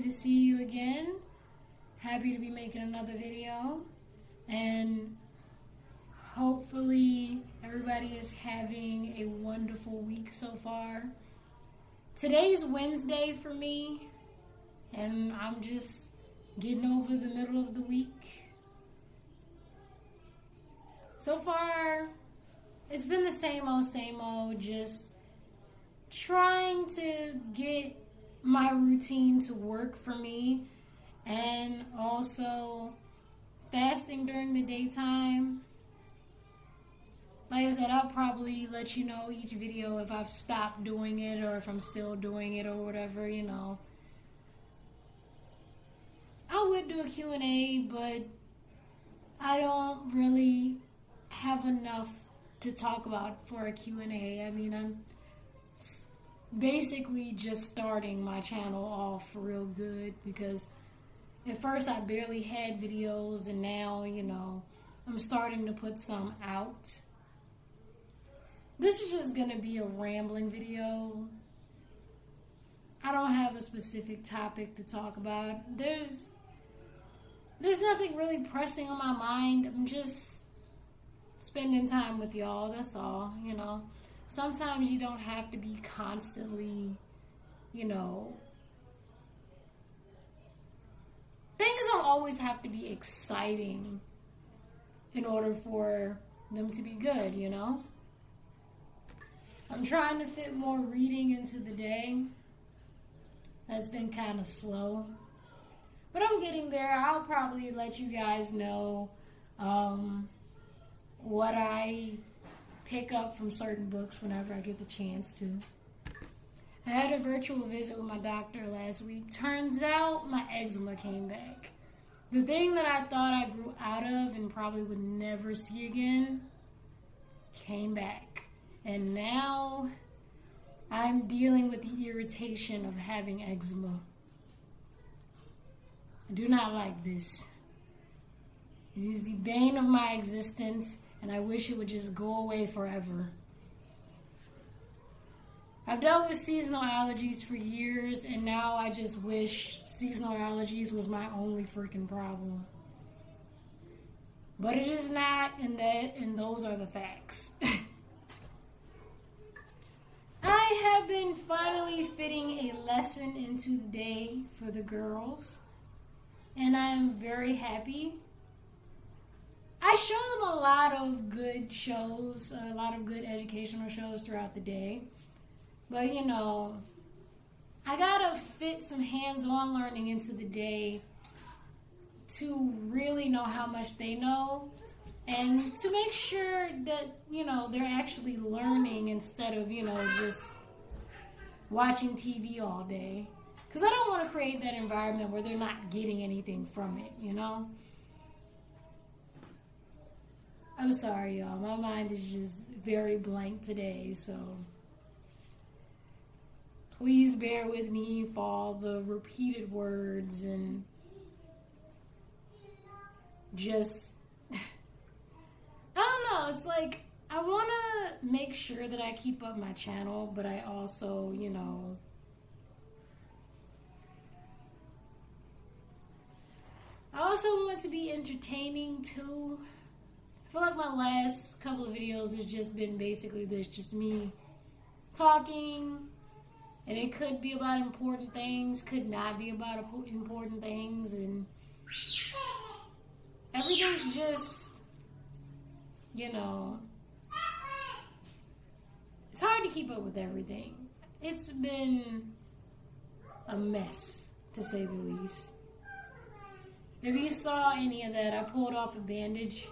to see you again. Happy to be making another video. And hopefully everybody is having a wonderful week so far. Today's Wednesday for me, and I'm just getting over the middle of the week. So far, it's been the same old, just trying to get my routine to work for me, and also fasting during the daytime. Like I said, I'll probably let you know each video if I've stopped doing it or if I'm still doing it or whatever, you know. I would do a Q&A, but I don't really have enough to talk about for a Q&A. I mean, I'm basically just starting my channel off real good because at first I barely had videos, and now, you know, I'm starting to put some out. This is just going to be a rambling video. I don't have a specific topic to talk about. There's nothing really pressing on my mind. I'm just spending time with y'all, that's all, you know. Sometimes you don't have to be constantly, you know, things don't always have to be exciting in order for them to be good, you know. I'm trying to fit more reading into the day. That's been kind of slow, but I'm getting there. I'll probably let you guys know what I pick up from certain books whenever I get the chance to. I had a virtual visit with my doctor last week. Turns out my eczema came back. The thing that I thought I grew out of and probably would never see again came back. And now I'm dealing with the irritation of having eczema. I do not like this. It is the bane of my existence, and I wish it would just go away forever. I've dealt with seasonal allergies for years, and now I just wish seasonal allergies was my only freaking problem. But it is not, and those are the facts. I have been finally fitting a lesson into the day for the girls, and I'm very happy. I show them a lot of good shows, a lot of good educational shows throughout the day. But, you know, I gotta fit some hands-on learning into the day to really know how much they know and to make sure that, you know, they're actually learning instead of, you know, just watching TV all day. Because I don't want to create that environment where they're not getting anything from it, you know? I'm sorry, y'all. My mind is just very blank today, so please bear with me for all the repeated words and just, I don't know, it's like I want to make sure that I keep up my channel, but I also, you know, I also want to be entertaining too. I feel like my last couple of videos has just been basically this, just me talking, and it could be about important things, could not be about important things, and everything's just, you know, it's hard to keep up with everything. It's been a mess, to say the least. If you saw any of that, I pulled off a bandage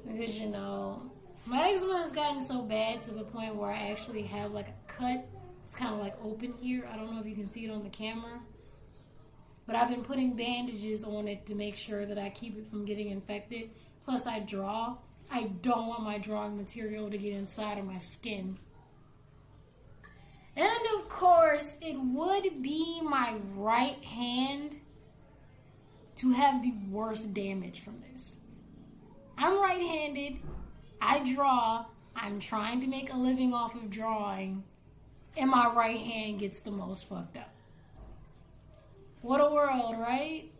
because, you know, my eczema has gotten so bad to the point where I actually have like a cut. It's kind of like open here. I don't know if you can see it on the camera. But I've been putting bandages on it to make sure that I keep it from getting infected. Plus I draw. I don't want my drawing material to get inside of my skin. And of course, it would be my right hand to have the worst damage from this. I'm right-handed. I draw. I'm trying to make a living off of drawing. And my right hand gets the most fucked up. What a world, right?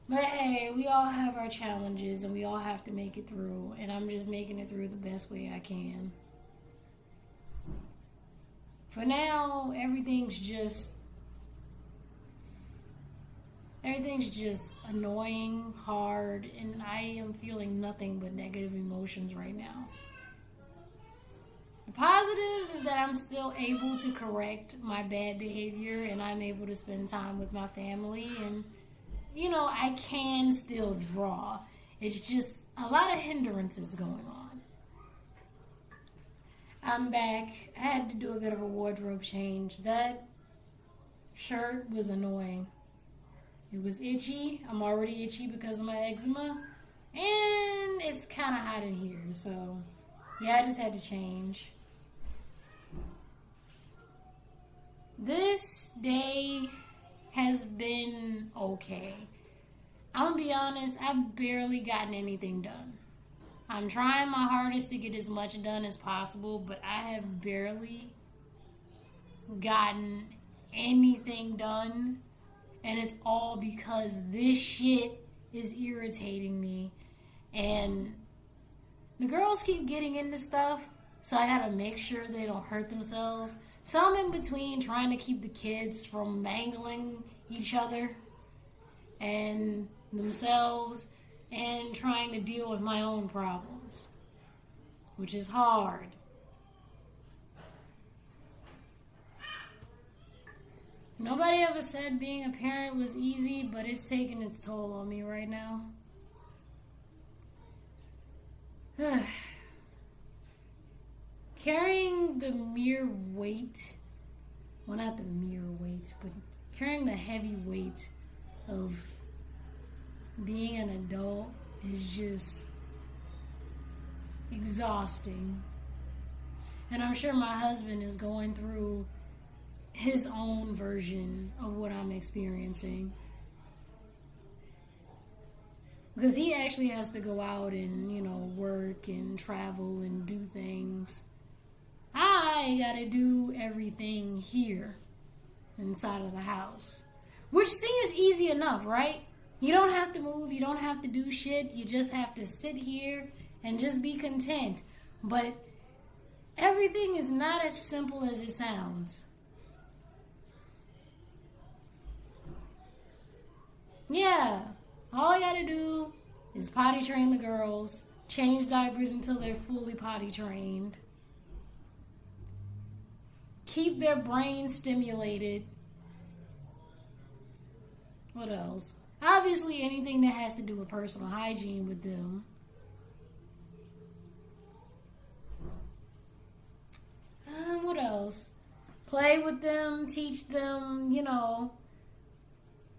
But hey, we all have our challenges and we all have to make it through. And I'm just making it through the best way I can. For now, everything's just annoying, hard, and I am feeling nothing but negative emotions right now. The positives is that I'm still able to correct my bad behavior and I'm able to spend time with my family and, I can still draw. It's just a lot of hindrances going on. I'm back. I had to do a bit of a wardrobe change. That shirt was annoying. It was itchy. I'm already itchy because of my eczema. And it's kind of hot in here. So, yeah, I just had to change. This day has been okay. I'm going to be honest, I've barely gotten anything done. I'm trying my hardest to get as much done as possible, but I have barely gotten anything done. And it's all because this shit is irritating me. And the girls keep getting into stuff, so I gotta make sure they don't hurt themselves. So I'm in between trying to keep the kids from mangling each other and themselves and trying to deal with my own problems, which is hard. Nobody ever said being a parent was easy, but it's taking its toll on me right now. Carrying the mere weight, well, not the mere weight, but carrying the heavy weight of being an adult is just exhausting. And I'm sure my husband is going through his own version of what I'm experiencing. Because he actually has to go out and, work and travel and do things. I gotta do everything here inside of the house. Which seems easy enough, right? You don't have to move, you don't have to do shit, you just have to sit here and just be content. But everything is not as simple as it sounds. Yeah, all I gotta do is potty train the girls, change diapers until they're fully potty trained, keep their brain stimulated. What else? Obviously, anything that has to do with personal hygiene with them. What else? Play with them, teach them,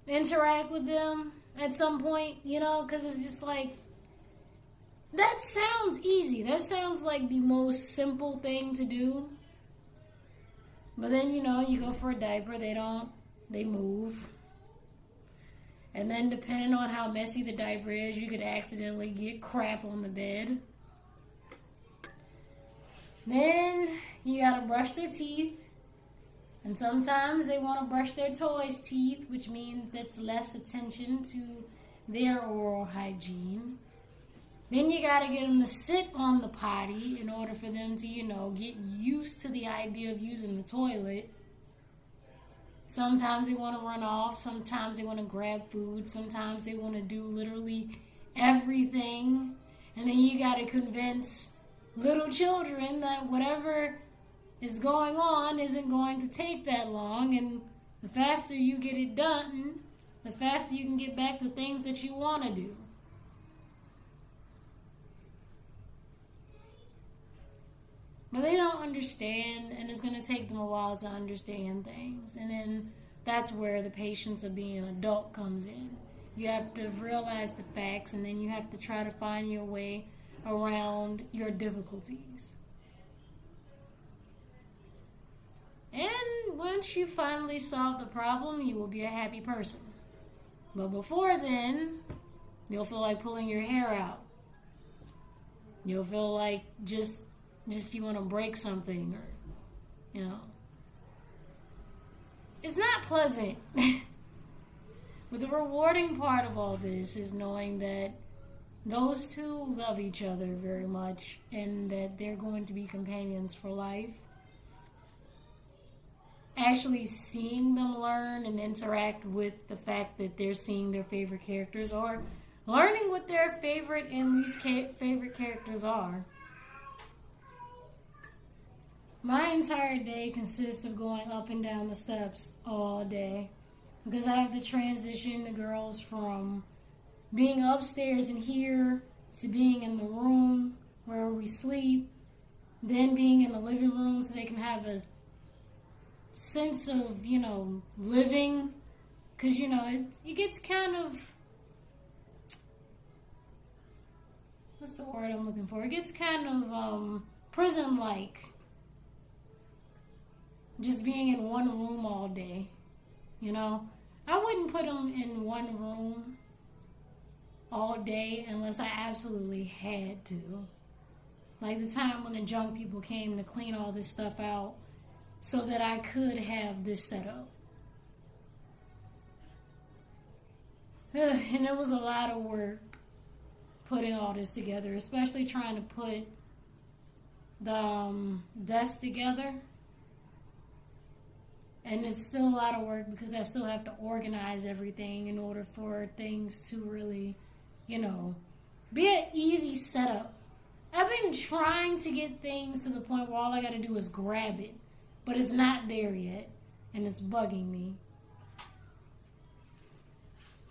interact with them at some point, because it's just like, that sounds easy. That sounds like the most simple thing to do. But then, you go for a diaper, they move. And then depending on how messy the diaper is, you could accidentally get crap on the bed. Then you gotta brush their teeth. And sometimes they want to brush their toys' teeth, which means that's less attention to their oral hygiene. Then you got to get them to sit on the potty in order for them to, get used to the idea of using the toilet. Sometimes they want to run off. Sometimes they want to grab food. Sometimes they want to do literally everything. And then you got to convince little children that whatever is going on isn't going to take that long, and the faster you get it done, the faster you can get back to things that you want to do. But they don't understand, and it's going to take them a while to understand things. And then that's where the patience of being an adult comes in. You have to realize the facts, and then you have to try to find your way around your difficulties. And once you finally solve the problem, you will be a happy person. But before then, you'll feel like pulling your hair out. You'll feel like just you want to break something, or, pleasant. But the rewarding part of all this is knowing that those two love each other very much and that they're going to be companions for life. Actually seeing them learn and interact with the fact that they're seeing their favorite characters, or learning what their favorite and least favorite characters are. My entire day consists of going up and down the steps all day because I have to transition the girls from being upstairs in here to being in the room where we sleep, then being in the living room so they can have a sense of, living. Because, it gets kind of, what's the word I'm looking for? It gets kind of prison-like. Just being in one room all day, I wouldn't put them in one room all day unless I absolutely had to. Like the time when the junk people came to clean all this stuff out so that I could have this set up. And it was a lot of work putting all this together, especially trying to put the desk together. And it's still a lot of work because I still have to organize everything in order for things to really, be an easy setup. I've been trying to get things to the point where all I got to do is grab it. But it's not there yet. And it's bugging me.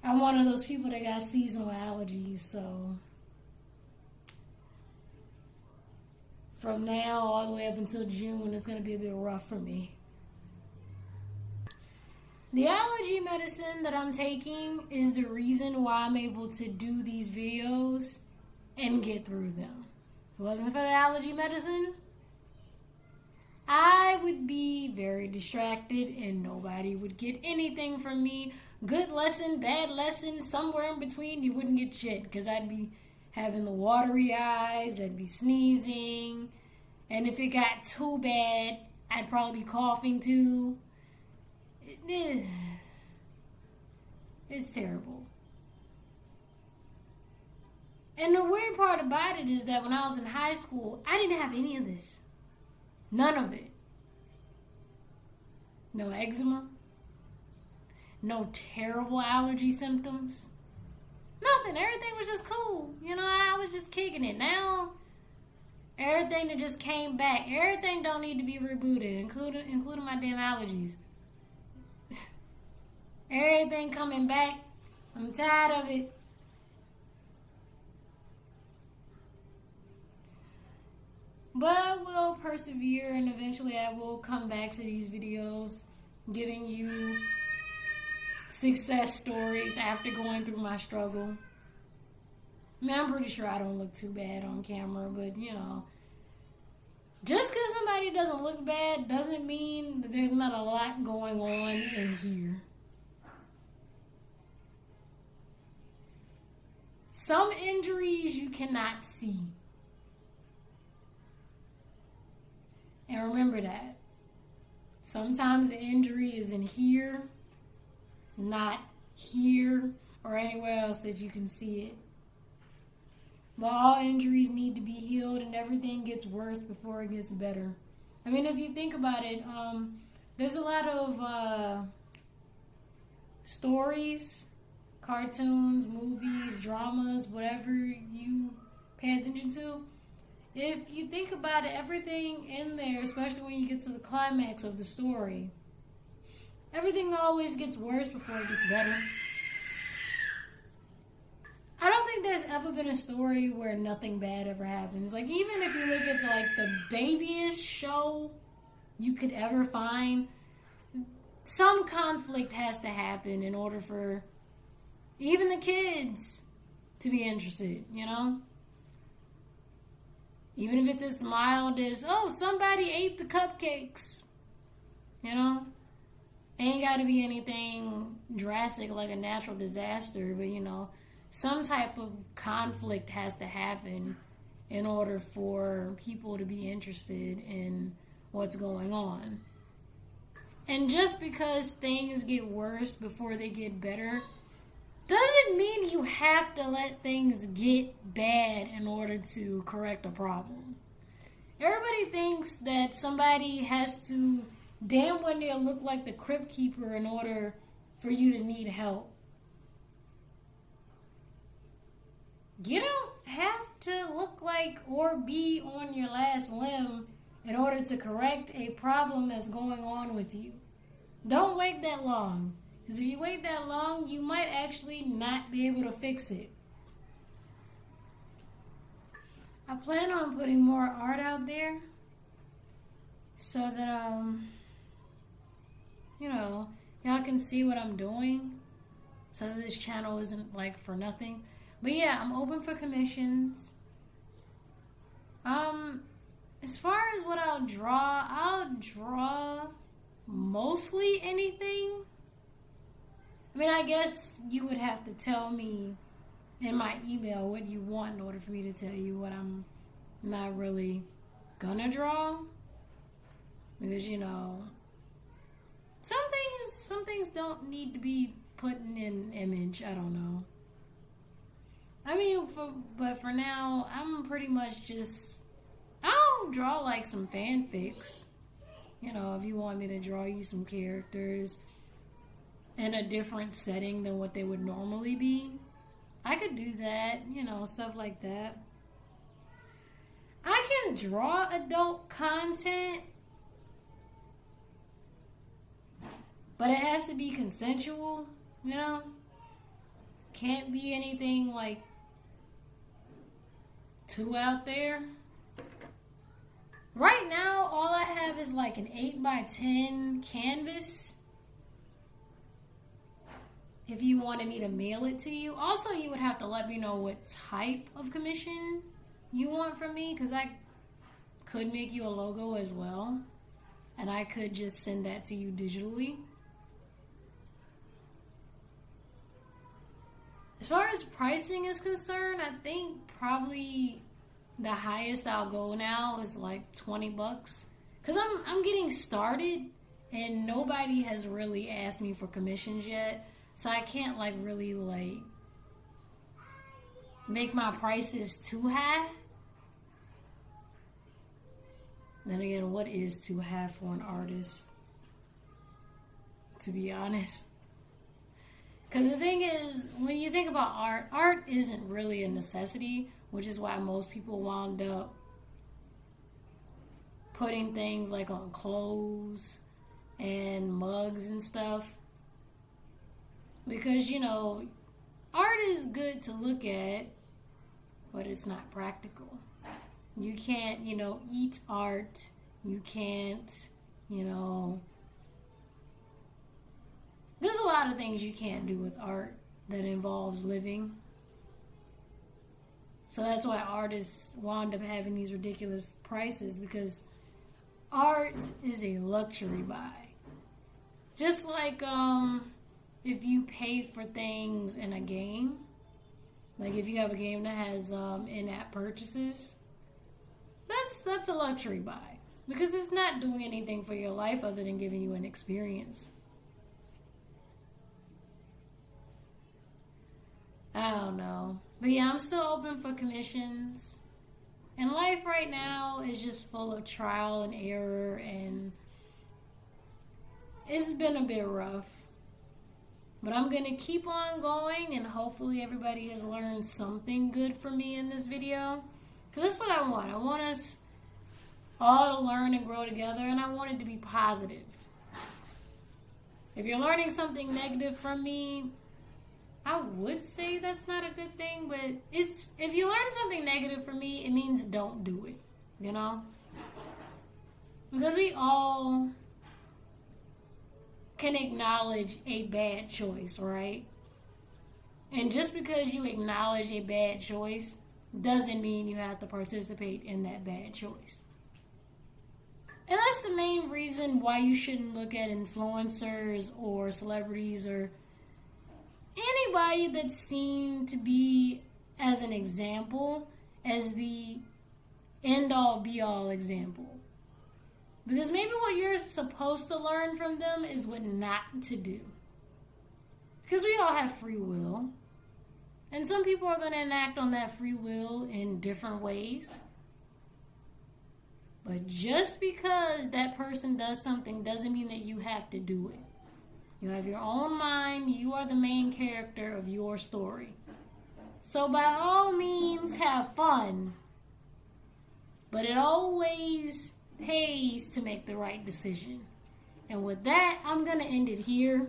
I'm one of those people that got seasonal allergies, so from now all the way up until June, it's going to be a bit rough for me. The allergy medicine that I'm taking is the reason why I'm able to do these videos and get through them. If it wasn't for the allergy medicine, I would be very distracted and nobody would get anything from me. Good lesson, bad lesson, somewhere in between, you wouldn't get shit because I'd be having the watery eyes, I'd be sneezing, and if it got too bad, I'd probably be coughing too. It's terrible. And the weird part about it is that when I was in high school, I didn't have any of this. None of it. No eczema. No terrible allergy symptoms. Nothing. Everything was just cool. I was just kicking it. Now, everything that just came back, everything don't need to be rebooted, including my damn allergies. Everything coming back. I'm tired of it. But I will persevere and eventually I will come back to these videos giving you success stories after going through my struggle. I'm pretty sure I don't look too bad on camera, but just because somebody doesn't look bad doesn't mean that there's not a lot going on in here. Some injuries you cannot see. And remember that. Sometimes the injury is in here, not here, or anywhere else that you can see it. But all injuries need to be healed and everything gets worse before it gets better. If you think about it, there's a lot of stories, cartoons, movies, dramas, whatever you pay attention to. If you think about it, everything in there, especially when you get to the climax of the story, everything always gets worse before it gets better. I don't think there's ever been a story where nothing bad ever happens. Like, even if you look at the babyish show you could ever find, some conflict has to happen in order for even the kids to be interested, Even if it's as mild as, somebody ate the cupcakes. Ain't got to be anything drastic like a natural disaster, but, some type of conflict has to happen in order for people to be interested in what's going on. And just because things get worse before they get better doesn't mean you have to let things get bad in order to correct a problem. Everybody thinks that somebody has to damn well near look like the Crypt Keeper in order for you to need help. You don't have to look like or be on your last limb in order to correct a problem that's going on with you. Don't wait that long. Because if you wait that long, you might actually not be able to fix it. I plan on putting more art out there so that, y'all can see what I'm doing so that this channel isn't like for nothing. But yeah, I'm open for commissions. As far as what I'll draw mostly anything. I mean, I guess you would have to tell me in my email what you want in order for me to tell you what I'm not really gonna draw. Because, some things don't need to be put in an image. I don't know. I mean, but for now, I'm pretty much just, I'll draw like some fanfics. If you want me to draw you some characters in a different setting than what they would normally be, I could do that, stuff like that. I can draw adult content, but it has to be consensual, Can't be anything like too out there. Right now, all I have is like an 8x10 canvas. If you wanted me to mail it to you. Also, you would have to let me know what type of commission you want from me, because I could make you a logo as well. And I could just send that to you digitally. As far as pricing is concerned, I think probably the highest I'll go now is like $20. Because I'm getting started and nobody has really asked me for commissions yet. So I can't really make my prices too high. Then again, what is too high for an artist? To be honest. Because the thing is, when you think about art isn't really a necessity, which is why most people wound up putting things like on clothes and mugs and stuff. Because, art is good to look at, but it's not practical. You can't, eat art. You can't, there's a lot of things you can't do with art that involves living. So that's why artists wound up having these ridiculous prices, because art is a luxury buy. Just like if you pay for things in a game, like if you have a game that has in-app purchases, that's a luxury buy, because it's not doing anything for your life other than giving you an experience. I don't know. But yeah, I'm still open for commissions. And life right now is just full of trial and error, and it's been a bit rough. But I'm going to keep on going, and hopefully everybody has learned something good from me in this video. Because that's what I want. I want us all to learn and grow together, and I want it to be positive. If you're learning something negative from me, I would say that's not a good thing, but if you learn something negative from me, it means don't do it, Because we all can acknowledge a bad choice, right? And just because you acknowledge a bad choice doesn't mean you have to participate in that bad choice. And that's the main reason why you shouldn't look at influencers or celebrities or anybody that's seen to be as an example as the end-all be-all example. Because maybe what you're supposed to learn from them is what not to do. Because we all have free will. And some people are going to enact on that free will in different ways. But just because that person does something doesn't mean that you have to do it. You have your own mind. You are the main character of your story. So by all means, have fun. But it always pays to make the right decision. And with that, I'm going to end it here.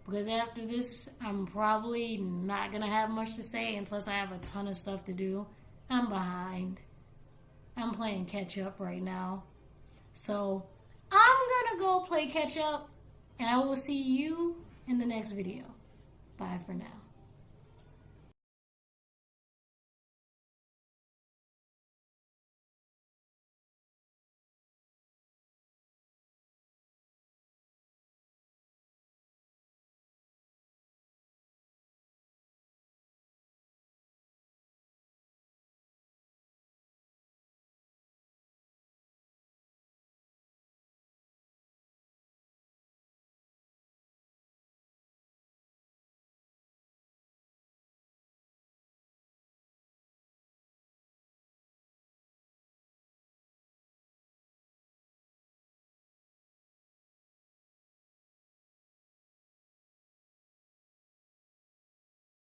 Because after this, I'm probably not going to have much to say. And plus, I have a ton of stuff to do. I'm behind. I'm playing catch up right now. So, I'm going to go play catch up. And I will see you in the next video. Bye for now.